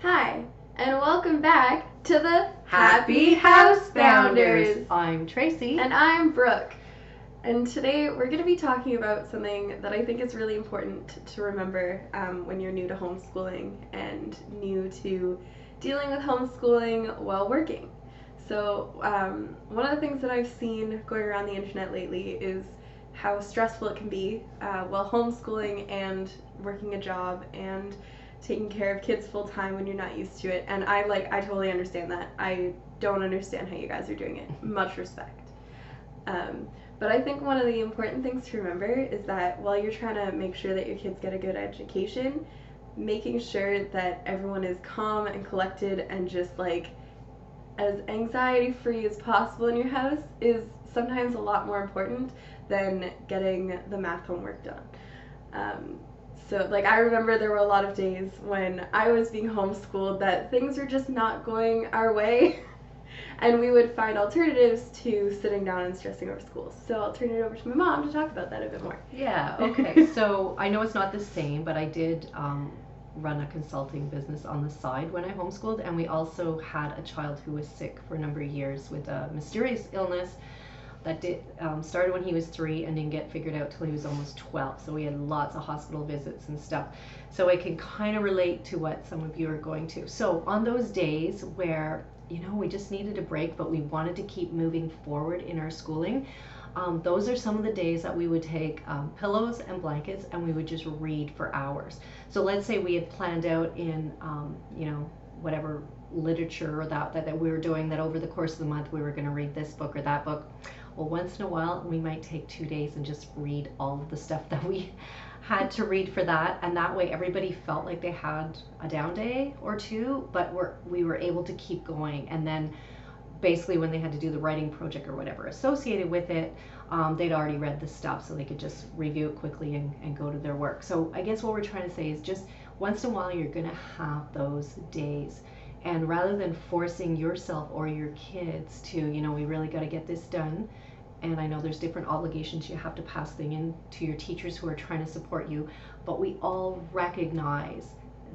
Hi, and welcome back to the Happy Housebounders! I'm Tracy. And I'm Brooke. And today we're going to be talking about something that I think is really important to remember when you're new to homeschooling and new to dealing with homeschooling while working. So one of the things that I've seen going around the internet lately is how stressful it can be while homeschooling and working a job and taking care of kids full time when you're not used to it. And I totally understand that. I don't understand how you guys are doing it. Much respect. But I think one of the important things to remember is that while you're trying to make sure that your kids get a good education, making sure that everyone is calm and collected and just like as anxiety free as possible in your house is sometimes a lot more important than getting the math homework done. So like I remember there were a lot of days when I was being homeschooled that things were just not going our way and we would find alternatives to sitting down and stressing over school. So I'll turn it over to my mom to talk about that a bit more. Yeah, okay. So I know it's not the same, but I did run a consulting business on the side when I homeschooled, and we also had a child who was sick for a number of years with a mysterious illness that started when he was 3 and didn't get figured out till he was almost 12. So we had lots of hospital visits and stuff. So I can kind of relate to what some of you are going to. So on those days where, you know, we just needed a break, but we wanted to keep moving forward in our schooling, those are some of the days that we would take pillows and blankets and we would just read for hours. So let's say we had planned out in, you know, whatever literature or that we were doing, that over the course of the month we were going to read this book or that book. Well, once in a while we might take 2 days and just read all of the stuff that we had to read for that, and that way everybody felt like they had a down day or two, but we were able to keep going. And then basically when they had to do the writing project or whatever associated with it, they'd already read the stuff, so they could just review it quickly and go to their work. So I guess what we're trying to say is just once in a while you're going to have those days, and rather than forcing yourself or your kids to, you know, we really got to get this done, and I know there's different obligations you have to pass things in to your teachers who are trying to support you, but we all recognize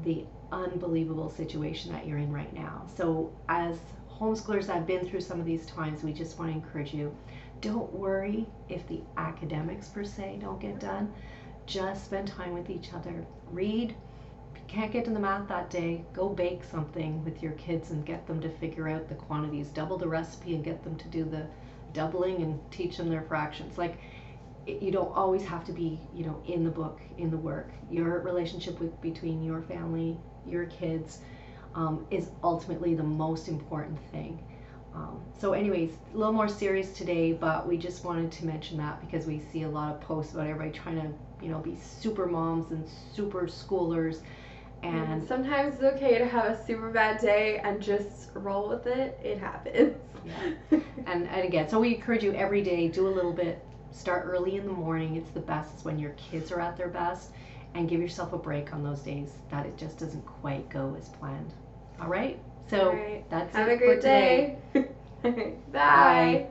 the unbelievable situation that you're in right now. So as homeschoolers that have been through some of these times, we just want to encourage you, don't worry if the academics per se don't get done. Just spend time with each other. Read. If you can't get to the math that day, go bake something with your kids and get them to figure out the quantities. Double the recipe and get them to do the doubling and teach them their fractions. Like, you don't always have to be, you know, in the book, in the work. Your relationship between your family, your kids, is ultimately the most important thing. So anyways, a little more serious today, but we just wanted to mention that because we see a lot of posts about everybody trying to, you know, be super moms and super schoolers. And sometimes it's okay to have a super bad day and just roll with it. It happens. Yeah. And again, so we encourage you every day, do a little bit. Start early in the morning. It's the best. It's when your kids are at their best. And give yourself a break on those days that it just doesn't quite go as planned. All right? So that's it. Have a great day. Bye. Bye.